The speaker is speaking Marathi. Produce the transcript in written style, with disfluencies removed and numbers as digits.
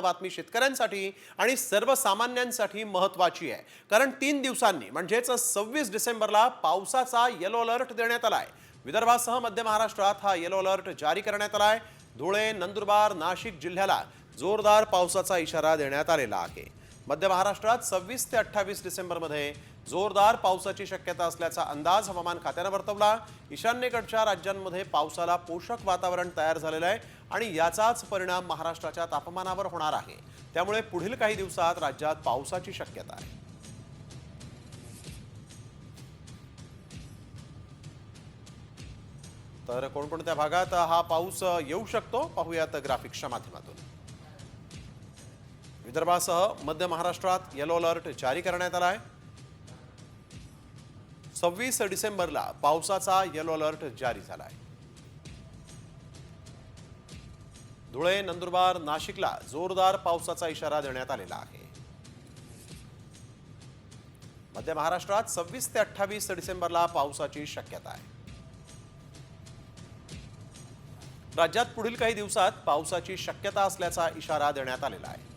बातमी शेतकऱ्यांसाठी आणि सर्वसामान्यांसाठी महत्त्वाची आहे, कारण 3 दिवसांनी म्हणजेच 26 डिसेंबरला पावसाचा येलो अलर्ट देण्यात आलाय। विदर्भासह मध्य महाराष्ट्रात हा येलो अलर्ट जारी करण्यात आलाय। धुळे, नंदुरबार, नाशिक जिल्ह्याला जोरदार पावसाचा इशारा देण्यात आलेला आहे। मध्य महाराष्ट्रात 26 ते 28 डिसेंबरमध्ये जोरदार पावसाची शक्यता असल्याचा अंदाज हवामान खात्याने वर्तवला। ईशान्येकडच्या राज्यांमध्ये पावसाला पोषक वातावरण तयार झालेलं आहे आणि याचाच परिणाम महाराष्ट्राच्या तापमानावर होणार आहे। त्यामुळे पुढील काही दिवसात राज्यात पावसाची शक्यता आहे। तर कोणकोणत्या भागात हा पाऊस येऊ शकतो पाहूयात ग्राफिक्सच्या माध्यमातून। विदर्भासह मध्य महाराष्ट्रात येलो अलर्ट जारी करण्यात आला आहे। 26 डिसेंबरला पावसाचा येलो अलर्ट जारी झाला आहे। धुळे, नंदुरबार, नाशिकला जोरदार पावसाचा इशारा देण्यात आलेला आहे। मध्य महाराष्ट्रात 26 ते 28 डिसेंबरला पावसाची शक्यता आहे। राज्यात पुढील काही दिवसात पावसाची शक्यता असल्याचा इशारा देण्यात आलेला आहे।